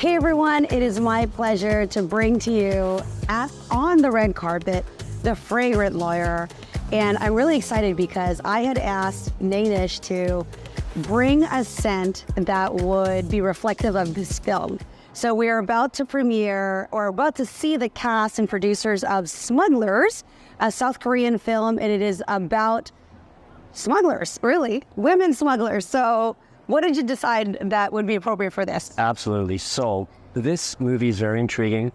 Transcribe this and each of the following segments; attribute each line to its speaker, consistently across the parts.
Speaker 1: Hey everyone, it is my pleasure to bring to you on the red carpet, the Fragrant Lawyer. And I'm really excited because I had asked Nainesh to bring a scent that would be reflective of this film. So we are about to premiere, or about to see the cast and producers of Smugglers, a South Korean film, and it is about smugglers, really, women smugglers. So what did you decide that would be appropriate for this?
Speaker 2: Absolutely. So this movie is very intriguing.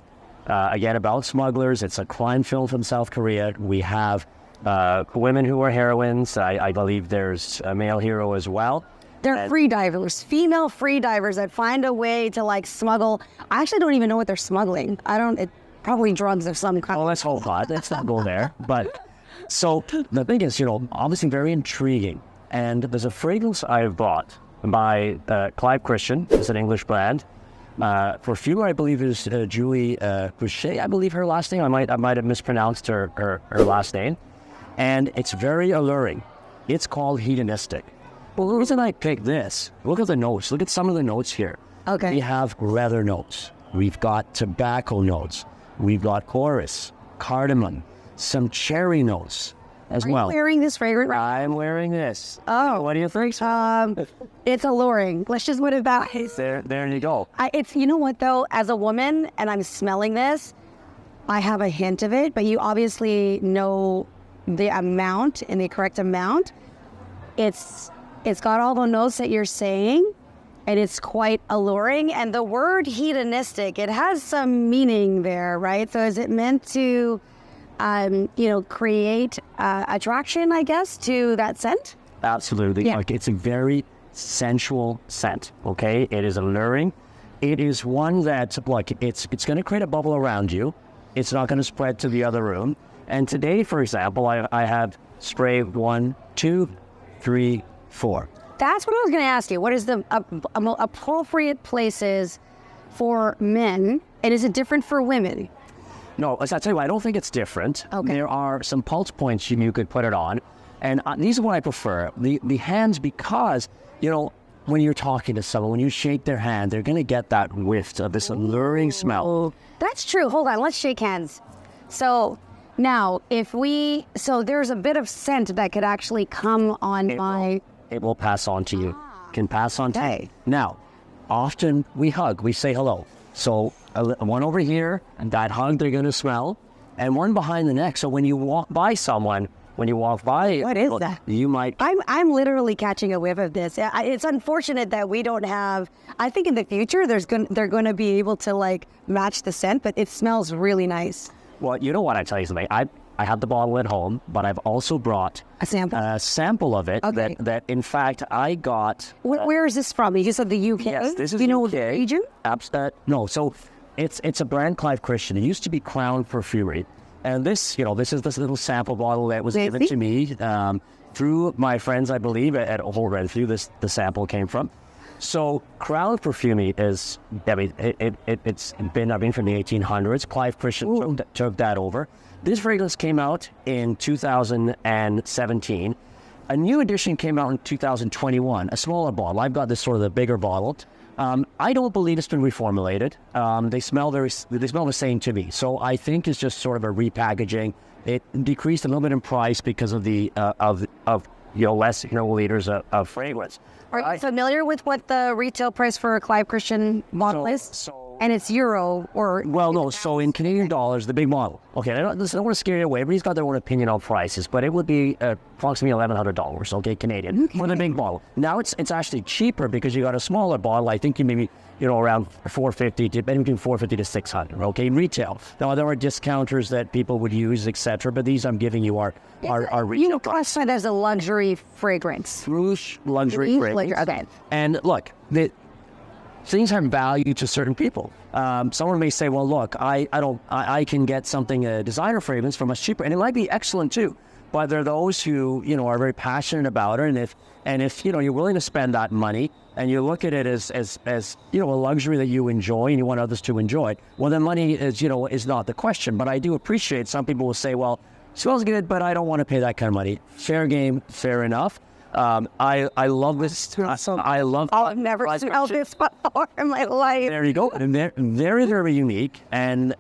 Speaker 2: Again, about smugglers. It's a crime film from South Korea. We have women who are heroines. I believe there's a male hero as well.
Speaker 1: They're free divers, female free divers that find a way to like smuggle. I actually don't even know what they're smuggling. Probably drugs of some kind.
Speaker 2: Oh, let's hope not. Let's not go there. But so the thing is, obviously very intriguing. And there's a fragrance I've bought by Clive Christian. It's an English brand. Perfumer, I believe, is Julie Boucher. I believe her last name. I might have mispronounced her last name. And it's very alluring. It's called Hedonistic. Well, the reason I picked this, look at the notes. Look at some of the notes here.
Speaker 1: Okay.
Speaker 2: We have leather notes. We've got tobacco notes. We've got chorus, cardamom, some cherry notes as well.
Speaker 1: Are you wearing this fragrant?
Speaker 2: I'm wearing this.
Speaker 1: Oh.
Speaker 2: What do you think?
Speaker 1: It's alluring. Let's just put it that way.
Speaker 2: There you go.
Speaker 1: You know what though? As a woman, and I'm smelling this, I have a hint of it, but you obviously know the amount and the correct amount. It's got all the notes that you're saying, and it's quite alluring. And the word hedonistic, it has some meaning there, right? So is it meant to, create attraction, I guess, to that scent?
Speaker 2: Absolutely.
Speaker 1: Yeah.
Speaker 2: Like, it's a very sensual scent, okay? It is alluring. It is one that, look, it's going to create a bubble around you. It's not going to spread to the other room. And today, for example, I have spray 1, 2, 3, 4.
Speaker 1: That's what I was going to ask you. What is the appropriate places for men, and is it different for women?
Speaker 2: No, as I tell you, I don't think it's different.
Speaker 1: Okay.
Speaker 2: There are some pulse points you could put it on, and these are what I prefer. The hands, because, when you're talking to someone, when you shake their hand, they're going to get that whiff of this alluring smell.
Speaker 1: That's true. Hold on. Let's shake hands. So now, so there's a bit of scent that could actually come on
Speaker 2: It will pass on to you. Can pass on to
Speaker 1: okay.
Speaker 2: you. Now, often we hug, we say hello. So one over here, and that hug they're going to smell, and one behind the neck. So when you walk by someone, what is
Speaker 1: that?
Speaker 2: You might.
Speaker 1: I'm literally catching a whiff of this. It's unfortunate that we don't have. I think in the future they're going to be able to like match the scent, but it smells really nice.
Speaker 2: Well, you know what, I tell you something. I have the bottle at home, but I've also brought
Speaker 1: a sample
Speaker 2: of it.
Speaker 1: Okay.
Speaker 2: That in fact I got.
Speaker 1: Where is this from? You said the UK.
Speaker 2: Yes, this is
Speaker 1: UK.
Speaker 2: what
Speaker 1: region?
Speaker 2: No, so it's a brand Clive Christian. It used to be Crown Perfumery, and this is this little sample bottle that was given to me through my friends, I believe, at Whole Renfrew. The sample came from. So Crown Perfume is, it's been from the 1800s. Clive Christian took that over. This fragrance came out in 2017. A new edition came out in 2021, a smaller bottle. I've got this sort of the bigger bottle. I don't believe it's been reformulated. They smell the same to me. So I think it's just sort of a repackaging. It decreased a little bit in price because of the less liters of fragrance.
Speaker 1: Are you familiar with what the retail price for a Clive Christian bottle is? And it's euro or...
Speaker 2: Well, no. So in Canadian dollars, the big model. Okay, I don't want to scare you away. Everybody's got their own opinion on prices, but it would be approximately $1,100, okay, Canadian, for the big bottle. Now it's actually cheaper because you got a smaller bottle. I think you maybe, around $450 to between $450 to $600, okay, retail. Now, there are discounters that people would use, etc., but these I'm giving you are retail.
Speaker 1: You classify that as a luxury fragrance.
Speaker 2: Rouge luxury fragrance.
Speaker 1: Okay.
Speaker 2: And look, things have value to certain people. Someone may say, well, look, I can get something, a designer fragrance for much cheaper, and it might be excellent too. But there are those who, are very passionate about it, and if you're willing to spend that money, and you look at it as a luxury that you enjoy and you want others to enjoy, well, then money is not the question. But I do appreciate some people will say, well, smells good, but I don't want to pay that kind of money. Fair game, fair enough. I love this. I love.
Speaker 1: I've never smelled this before in my life.
Speaker 2: There you go. And they're very, very unique. And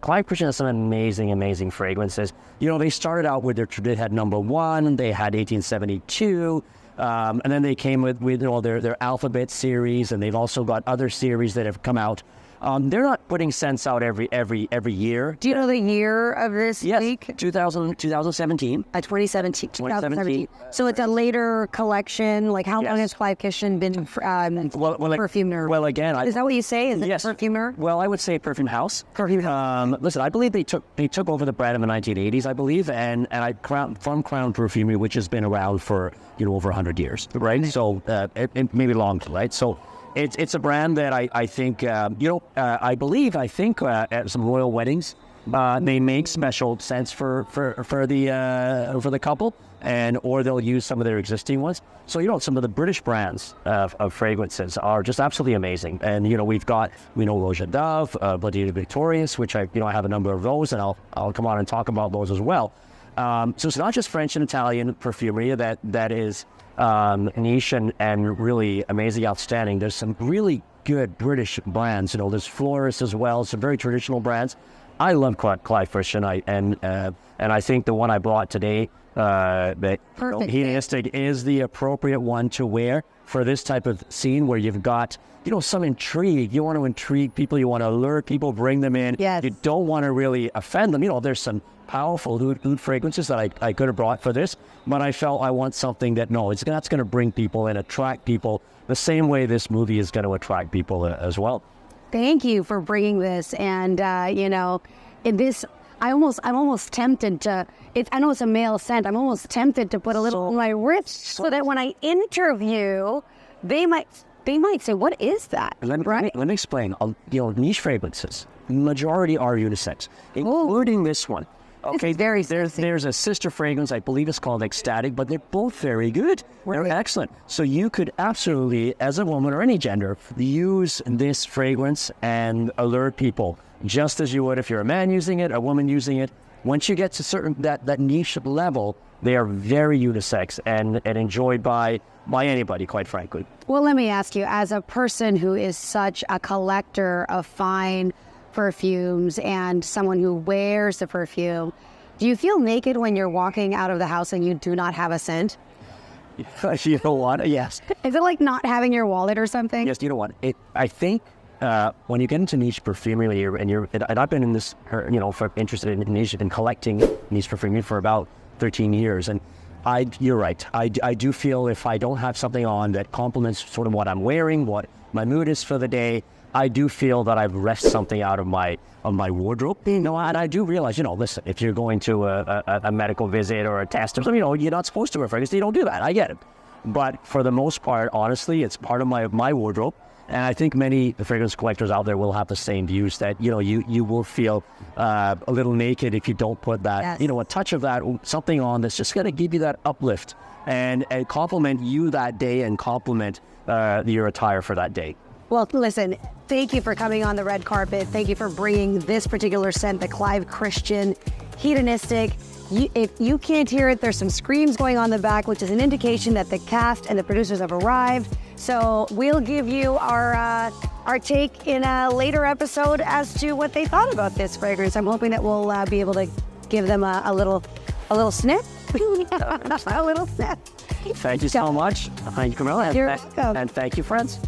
Speaker 2: Clive Christian has some amazing fragrances. You know, they started out with they had number 1. They had 1872. And then they came with you know, their alphabet series, and they've also got other series that have come out. They're not putting scents out every year.
Speaker 1: Do you know the year of this
Speaker 2: Yes,
Speaker 1: week?
Speaker 2: 2017.
Speaker 1: 2017. So it's a later collection. Like, how long has Clive Christian been perfumer?
Speaker 2: Well, again,
Speaker 1: is that what you say? Is it
Speaker 2: yes,
Speaker 1: perfumer?
Speaker 2: Well, I would say perfume house.
Speaker 1: Perfume house.
Speaker 2: Listen, I believe they took over the brand in the 1980s, I believe, and from Crown Perfumery, which has been around for over 100 years, right? So it maybe longer, right? So. It's a brand that I think, I think at some royal weddings, they make special scents for the couple, or they'll use some of their existing ones. So, some of the British brands of fragrances are just absolutely amazing. And, we know Roge et Dove, Bladina Victorious, which I have a number of those, and I'll come on and talk about those as well. So it's not just French and Italian perfumery that is niche and really amazing, outstanding. There's some really good British brands. There's Florist as well, some very traditional brands. I love Clive Christian, and I think the one I brought today, Hedonistic, is the appropriate one to wear for this type of scene where you've got some intrigue. You want to intrigue people, you want to allure people, bring them in.
Speaker 1: Yes.
Speaker 2: You don't want to really offend them. There's some powerful oud fragrances that I could have brought for this, but I felt I want something that's going to bring people and attract people the same way this movie is going to attract people as well.
Speaker 1: Thank you for bringing this, and in this, I'm almost tempted to. I know it's a male scent. I'm almost tempted to put a little on my wrist so that when I interview, they might say, "What is that?"
Speaker 2: Let me explain. Niche fragrances, majority are unisex, including this one. Okay, there's a sister fragrance, I believe it's called Ecstatic, but they're both very good. They're excellent. So you could absolutely, as a woman or any gender, use this fragrance and allure people, just as you would if you're a man using it, a woman using it. Once you get to that niche level, they are very unisex and enjoyed by anybody, quite frankly.
Speaker 1: Well, let me ask you, as a person who is such a collector of fine perfumes and someone who wears the perfume, do you feel naked when you're walking out of the house and you do not have a scent?
Speaker 2: You know what? Yes.
Speaker 1: Is it like not having your wallet or something?
Speaker 2: Yes. You know what? I think when you get into niche perfumery, and I've been in this, interested in niche and collecting niche perfumery for about 13 years, and you're right. I do feel if I don't have something on that complements sort of what I'm wearing, what my mood is for the day, I do feel that I've wrested something out of my wardrobe. And I do realize, listen, if you're going to a medical visit or a test or something, you're not supposed to wear fragrance. You don't do that. I get it. But for the most part, honestly, it's part of my wardrobe. And I think many fragrance collectors out there will have the same views that, you will feel a little naked if you don't put that,
Speaker 1: yes,
Speaker 2: a touch of that, something on that's just going to give you that uplift and compliment you that day and compliment your attire for that day.
Speaker 1: Well, listen, thank you for coming on the red carpet. Thank you for bringing this particular scent, the Clive Christian Hedonistic. If you can't hear it, there's some screams going on in the back, which is an indication that the cast and the producers have arrived. So we'll give you our take in a later episode as to what they thought about this fragrance. I'm hoping that we'll be able to give them a little sniff. A little sniff.
Speaker 2: Thank you so much. Thank you, Camilla.
Speaker 1: You're welcome.
Speaker 2: And thank you, friends.